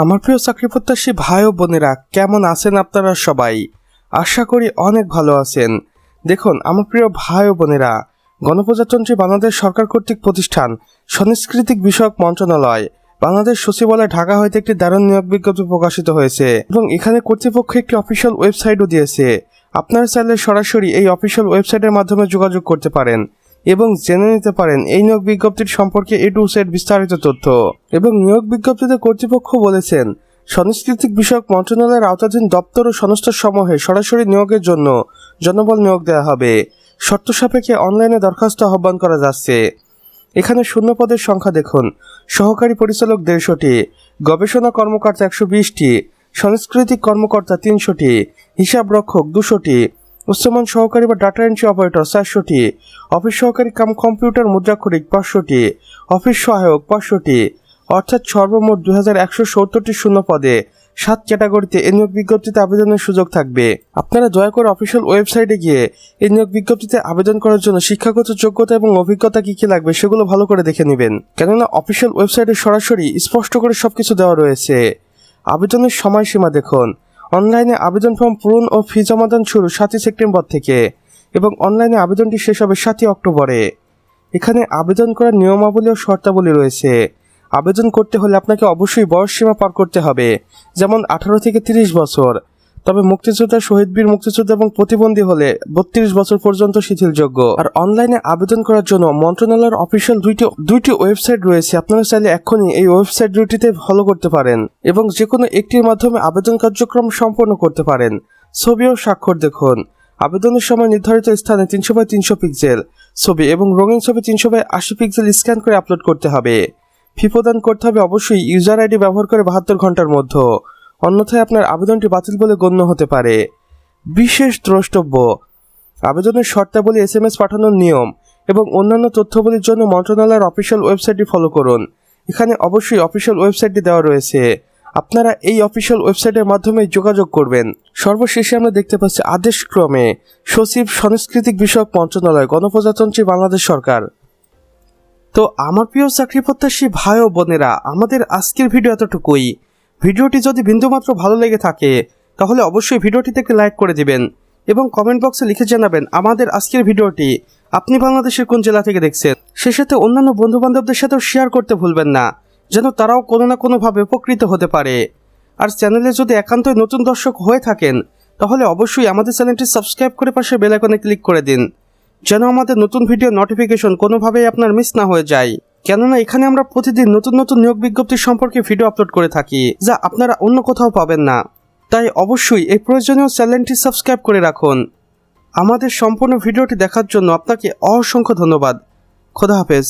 আমার প্রিয় চাকরি প্রত্যাশী ভাই ও বোনেরা, কেমন আছেন আপনারা সবাই? আশা করি অনেক ভালো আছেন। দেখুন আমার প্রিয় ভাই ও বোনেরা, গণপ্রজাতন্ত্রী বাংলাদেশ সরকার কর্তৃক প্রতিষ্ঠান সাংস্কৃতিক বিষয়ক মন্ত্রণালয় বাংলাদেশ সচিবালয় ঢাকা হইতে একটি দারুণ নিয়োগ বিজ্ঞপ্তি প্রকাশিত হয়েছে এবং এখানে কর্তৃপক্ষ একটি অফিসিয়াল ওয়েবসাইটও দিয়েছে। আপনারা চাইলে সরাসরি এই অফিসিয়াল ওয়েবসাইটের মাধ্যমে যোগাযোগ করতে পারেন এবং জেনে নিতে পারেন এই নিয়োগ বিজ্ঞপ্তির সম্পর্কে A to Z বিস্তারিত তথ্য। এবং নিয়োগ বিজ্ঞপ্তিতে কর্তৃপক্ষ বলেছেন, সাংস্কৃতিক বিষয়ক মন্ত্রণালয়ের আওতাধীন দপ্তর ও সংস্থার সমূহে সরাসরি নিয়োগের জন্য জনবল নিয়োগ দেওয়া হবে। শর্ত সাপেক্ষে অনলাইনে দরখাস্ত আহ্বান করা যাচ্ছে। এখানে শূন্য পদের সংখ্যা দেখুন: সহকারী পরিচালক 150টি, গবেষণা কর্মকর্তা 120টি, সাংস্কৃতিক কর্মকর্তা 300টি, হিসাব রক্ষক 200টি, উচ্চমান সহকারী বা ডাটা এন্ট্রি অপারেটর 400টি, অফিস সহকারী কাম কম্পিউটার মুদ্রাক্ষরিক 500টি, অফিস সহায়ক 500টি, অর্থাৎ সর্বমোট 2170টি শূন্য পদে 7 ক্যাটাগরিতে এই নিয়োগ বিজ্ঞপ্তিতে আবেদনের সুযোগ থাকবে। আপনারা দয়া করে অফিসিয়াল ওয়েবসাইটে গিয়ে এই নিয়োগ বিজ্ঞপ্তিতে আবেদন করার জন্য শিক্ষাগত যোগ্যতা এবং অভিজ্ঞতা কি কি লাগবে সেগুলো ভালো করে দেখে নেবেন, কেননা অফিসিয়াল ওয়েবসাইটে সরাসরি স্পষ্ট করে সবকিছু দেওয়া রয়েছে। আবেদনের সময়সীমা দেখুন: অনলাইনে আবেদন ফর্ম পূরণ ও ফি জমাদান শুরু 7ই সেপ্টেম্বর থেকে এবং অনলাইনে আবেদনটি শেষ হবে 7ই অক্টোবরে। এখানে আবেদন করার নিয়মাবলী ও শর্তাবলী রয়েছে। আবেদন করতে হলে আপনাকে অবশ্যই বয়স সীমা পার করতে হবে, যেমন 18 থেকে 30 বছর। তবে মুক্তিযোদ্ধা, শহীদ বীর মুক্তিযোদ্ধা এবং প্রতিবন্ধী হলে 32 বছর পর্যন্ত শিথিলযোগ্য। আর অনলাইনে আবেদন করার জন্য মন্ত্রণালয়ের অফিসিয়াল দুইটি ওয়েবসাইট রয়েছে। আপনারা চাইলে এখনই এই ওয়েবসাইট দুটিতে ফলো করতে পারেন এবং যে কোনো একটির মাধ্যমে আবেদন কার্যক্রম সম্পন্ন করতে পারেন। ছবি ও স্বাক্ষর দেখুন: আবেদনের সময় নির্ধারিত স্থানে 300x300 পিক্সেল ছবি এবং রঙিন ছবি 300x80 পিক্সেল স্ক্যান করে আপলোড করতে হবে। ফি প্রদান করতে হবে অবশ্যই ইউজার আইডি ব্যবহার করে 72 ঘন্টার মধ্যে, অন্যথায় আপনার আবেদনটি বাতিল বলে গণ্য হতে পারে। বিশেষ দ্রষ্টব্য: আবেদনের শর্তাবলী, SMS পাঠানোর নিয়ম এবং অন্যান্য তথ্যাবলীর জন্য মন্ত্রণালয়ের অফিসিয়াল ওয়েবসাইটটি ফলো করুন। এখানে অবশ্যই অফিসিয়াল ওয়েবসাইটটি দেওয়া রয়েছে, আপনারা এই অফিসিয়াল ওয়েবসাইটের মাধ্যমে যোগাযোগ করবেন। সর্বশেষে আমরা দেখতে পাচ্ছি আদেশক্রমে সচিব, সাংস্কৃতিক বিষয়ক মন্ত্রণালয়, গণপ্রজাতন্ত্রী বাংলাদেশ সরকার। তো আমার প্রিয় চাকরি প্রত্যাশী ভাই ও বোনেরা, আমাদের আজকের ভিডিও এতটুকুই। ভিডিওটি যদি বিন্দুমাত্র ভালো লেগে থাকে তাহলে অবশ্যই ভিডিওটিতে একটি লাইক করে দিবেন এবং কমেন্ট বক্সে লিখে জানাবেন আমাদের আজকের ভিডিওটি আপনি বাংলাদেশের কোন জেলা থেকে দেখছেন। সে সাথে অন্যান্য বন্ধু বান্ধবদের সাথেও শেয়ার করতে ভুলবেন না, যেন তারাও কোনো না কোনোভাবে উপকৃত হতে পারে। আর চ্যানেলে যদি একান্তই নতুন দর্শক হয়ে থাকেন তাহলে অবশ্যই আমাদের চ্যানেলটি সাবস্ক্রাইব করে পাশে বেল আইকনে ক্লিক করে দিন, যেন আমাদের নতুন ভিডিও নোটিফিকেশন কোনোভাবেই আপনার মিস না হয়ে যায়। কেননা এখানে আমরা প্রতিদিন নতুন নতুন নিয়োগ বিজ্ঞপ্তি সম্পর্কে ভিডিও আপলোড করে থাকি, যা আপনারা অন্য কোথাও পাবেন না। তাই অবশ্যই এই প্রয়োজনীয় চ্যানেলটি সাবস্ক্রাইব করে রাখুন। আমাদের সম্পূর্ণ ভিডিওটি দেখার জন্য আপনাকে অসংখ্য ধন্যবাদ। খোদা হাফেজ।